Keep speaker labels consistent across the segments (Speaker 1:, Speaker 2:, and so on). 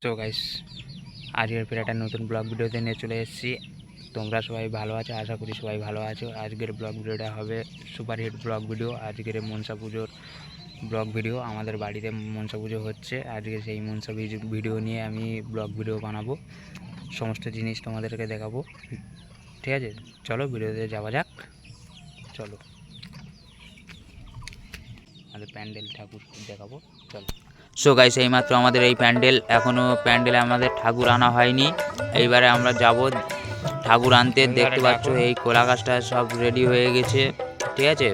Speaker 1: তো গাইস আজকের ফের একটা নতুন ব্লগ ভিডিওতে নিয়ে চলে এসেছি। তোমরা সবাই ভালো আছো, আশা করি সবাই ভালো আছো। আজকের ব্লগ ভিডিওটা হবে সুপারহিট ব্লগ ভিডিও। আজকের মনসা পুজোর ব্লগ ভিডিও। আমাদের বাড়িতে মনসা পুজো হচ্ছে, আজকে সেই মনসা ভিডিও নিয়ে আমি ব্লগ ভিডিও বানাবো, সমস্ত জিনিস তোমাদেরকে দেখাবো। ঠিক আছে, চলো ভিডিওতে যাওয়া যাক। চলো আমাদের প্যান্ডেল ঠাকুর দেখাবো, চলো। সো গাইস, এইমাত্র আমাদের এই এখনও প্যান্ডেলে আমাদের ঠাকুর আনা হয়নি। এইবারে আমরা যাব ঠাকুর আনতে। দেখতে পাচ্ছ এই কোলা গাছটা সব রেডি হয়ে গেছে, ঠিক আছে,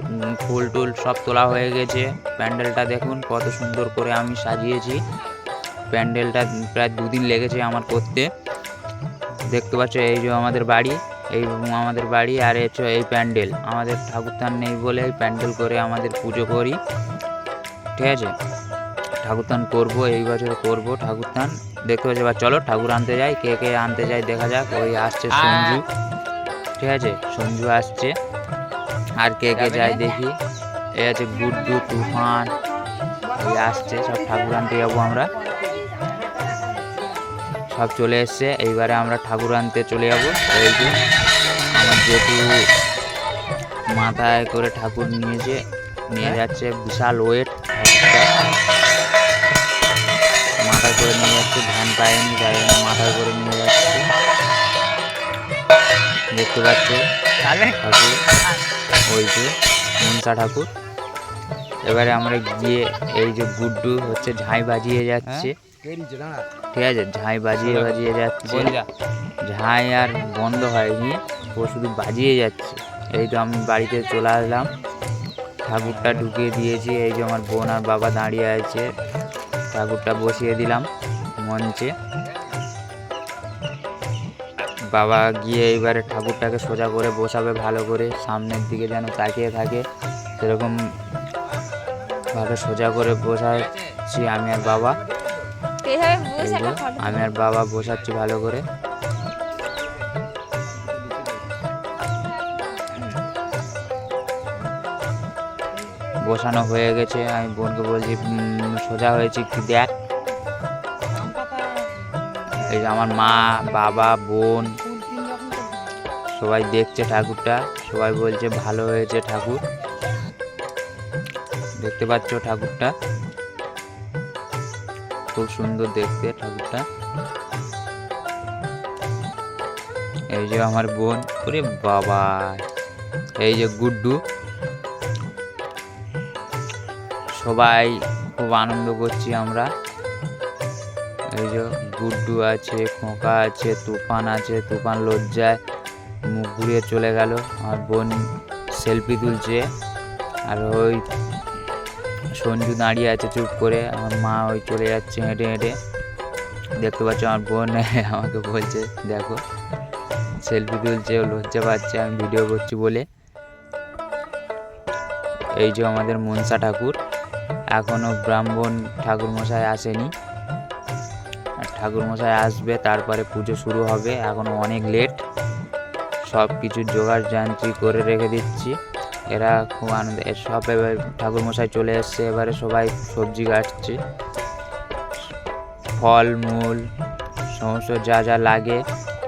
Speaker 1: ফুল টুল সব তোলা হয়ে গেছে। প্যান্ডেলটা দেখুন কত সুন্দর করে আমি সাজিয়েছি। প্যান্ডেলটা প্রায় 2 দিন লেগেছে আমার করতে। দেখতে পাচ্ছ এই যে আমাদের বাড়ি, এই আমাদের বাড়ি, আর এই প্যান্ডেল। আমাদের ঠাকুরদান নেই বলে এই প্যান্ডেল করে আমাদের পুজো করি, ঠিক আছে। ঠাকুরদান করবো, এই বছর করবো ঠাকুরদান। দেখতে পাচ্ছি, এবার চলো ঠাকুর আনতে যাই। কে কে আনতে যাই দেখা যাক। ওই আসছে সঞ্জু, ঠিক আছে, সঞ্জু আসছে। আর কে কে যায় দেখি। এই আছে গুড্ডু, তুফান, ওই আসছে। সব ঠাকুর আনতে যাবো আমরা, সব চলে এসছে। এইবারে আমরা ঠাকুর আনতে চলে যাবো। এই যে আমার যেহেতু মাথায় করে ঠাকুর নিয়ে যাচ্ছে, বিশাল ওয়েট মাথায় করে নিয়ে যাচ্ছে। ধ্যান পায়নি, যাই মাথায় করে নিয়ে যাচ্ছে। দেখতে পাচ্ছ ঠাকুর, ওই যে মনসা ঠাকুর। এবারে আমরা গিয়ে এই যে গুড্ডু হচ্ছে ঝাঁই বাজিয়ে যাচ্ছে, ঠিক আছে, ঝাঁই বাজিয়ে যাচ্ছে। ঝাঁই আর বন্ধ হয়নি, ও শুধু বাজিয়ে যাচ্ছে। এই তো আমি বাড়িতে চলে আসলাম, ঠাকুরটা ঢুকিয়ে দিয়েছি। এই যে আমার বোন আর বাবা দাঁড়িয়ে আছে, ঠাকুরটা বসিয়ে দিলাম মঞ্চে। বাবা গিয়ে এইবারে ঠাকুরটাকে সোজা করে বসাবে, ভালো করে সামনের দিকে যেন তাকিয়ে থাকে, সেরকম ভাবে সোজা করে বসাচ্ছি আমি আর বাবা। আমি আর বাবা বসাচ্ছি ভালো করে। বসানো হয়ে গেছে। আমি বোনকে বলছি সোজা হয়েছে কি দেখ। এই যে আমার মা, বাবা, বোন সবাই দেখছে ঠাকুরটা, সবাই বলছে ভালো হয়েছে ঠাকুর। দেখতে পাচ্ছ ঠাকুরটা খুব সুন্দর দেখতে ঠাকুরটা। এই যে আমার বোন, ওরে বাবা, এই যে গুড্ডু, সবাই খুব আনন্দ করছি আমরা। এই যে গুড্ডু আছে, খোকা আছে, তুফান আছে। তুফান লজ্জায় মুখ ঘুরিয়ে চলে গেল। আমার বোন সেলফি তুলছে, আর ওই সঞ্জু দাঁড়িয়ে আছে চুপ করে। আমার মা ওই চলে যাচ্ছে হেঁটে হেঁটে। দেখতে পাচ্ছ আমার বোন আমাকে বলছে দেখো, সেলফি তুলছে, ও লজ্জা পাচ্ছে আমি ভিডিও করছি বলে। এই যে আমাদের মনসা ঠাকুর, এখনও ব্রাহ্মণ ঠাকুরমশাই আসেনি। ঠাকুরমশাই আসবে, তারপরে পুজো শুরু হবে। এখনও অনেক লেট। সব কিছু জোগাড় যান্ত্রিক করে রেখে দিচ্ছি। এরা খুব আনন্দ। সব এবার ঠাকুরমশাই চলে এসছে। এবারে সবাই সবজি কাটছে, ফল মূল সমস্ত যা যা লাগে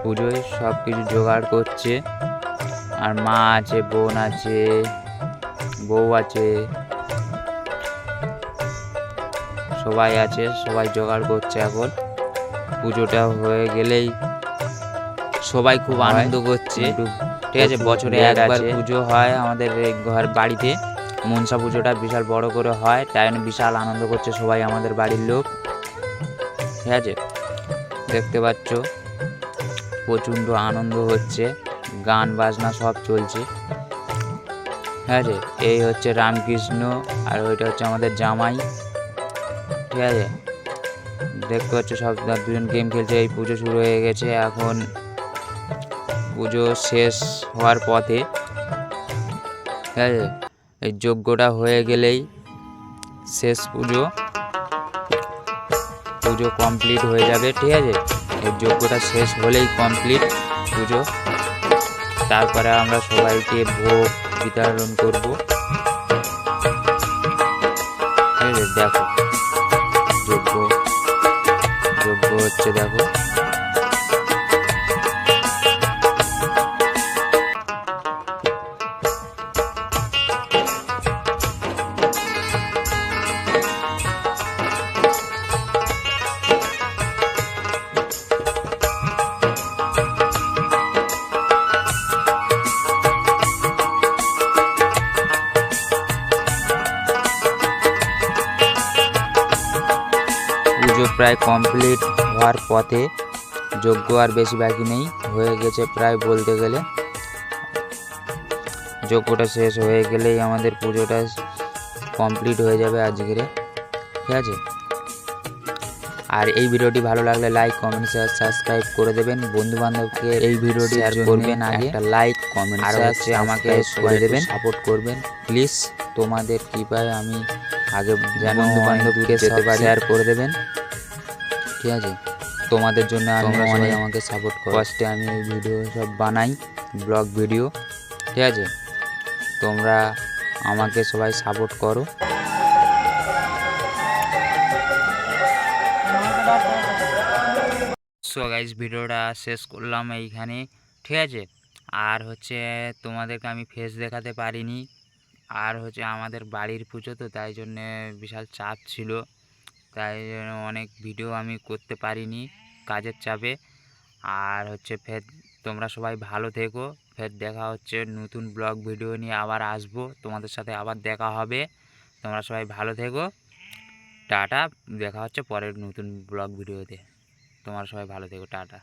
Speaker 1: পুজোয় সব কিছু জোগাড় করছে। আর মা আছে, বোন আছে, বউ আছে, সবাই আছে, সবাই জোগাড় করছে। এখন পুজোটা হয়ে গেলেই সবাই খুব আনন্দ করছে, ঠিক আছে। বছরে একবার পুজো হয় আমাদের ঘর বাড়িতে। মনসা পুজোটা বিশাল বড় করে হয়, তাই জন্য বিশাল আনন্দ করছে সবাই আমাদের বাড়ির লোক, ঠিক আছে। দেখতে পাচ্ছ প্রচণ্ড আনন্দ হচ্ছে, গান বাজনা সব চলছে, ঠিক আছে। এই হচ্ছে রামকৃষ্ণ, আর ওইটা হচ্ছে আমাদের জামাই, ঠিক আছে। দেখতে পাচ্ছ সব দুজন গেম খেলছে। এই পুজো শুরু হয়ে গেছে, এখন পুজো শেষ হওয়ার পথে, ঠিক আছে। এই যজ্ঞটা হয়ে গেলেই শেষ পুজো কমপ্লিট হয়ে যাবে, ঠিক আছে। এই যজ্ঞটা শেষ হলেই কমপ্লিট পুজো। তারপরে আমরা সবাইকে ভোগ বিতরণ করব, ঠিক আছে। দেখো যজ্ঞ যজ্ঞ হচ্ছে দেখো। পুজো প্রায় কমপ্লিট হওয়ার পথে, যজ্ঞ আর বেশি বাকি নেই, হয়ে গেছে প্রায় বলতে গেলে। যজ্ঞটা শেষ হয়ে গেলেই আমাদের পুজোটা কমপ্লিট হয়ে যাবে আজকের, ঠিক আছে। আর এই ভিডিওটি ভালো লাগলে লাইক কমেন্ট শেয়ার সাবস্ক্রাইব করে দেবেন। বন্ধু বান্ধবকে এই ভিডিওটি শেয়ার করবেন, আগে একটা লাইক কমেন্ট আর হচ্ছে আমাকে করে দেবেন, সাপোর্ট করবেন প্লিজ। তোমাদের কৃপায় আমি আগে যেন বন্ধু বান্ধবকে যেতে পারি, শেয়ার করে দেবেন, ঠিক আছে। তোমাদের জন্য তোমরা অনেক আমাকে সাপোর্ট করো। ফার্স্টে আমি এই ভিডিও সব বানাই, ব্লগ ভিডিও, ঠিক আছে। তোমরা আমাকে সবাই সাপোর্ট করো। সো গাইস, ভিডিওটা শেষ করলাম এইখানে, ঠিক আছে। আর হচ্ছে তোমাদেরকে আমি ফেস দেখাতে পারিনি, আর হচ্ছে আমাদের বাড়ির পুজো তো, তাই জন্যে বিশাল চাপ ছিল, তাই জন্য অনেক ভিডিও আমি করতে পারিনি কাজের চাপে। আর হচ্ছে ফের তোমরা সবাই ভালো থেকো, ফের দেখা হচ্ছে নতুন ব্লগ ভিডিও নিয়ে আবার আসবো, তোমাদের সাথে আবার দেখা হবে। তোমরা সবাই ভালো থেকো, টাটা, দেখা হচ্ছে পরের নতুন ব্লগ ভিডিওতে। তোমরা সবাই ভালো থেকো, টাটা।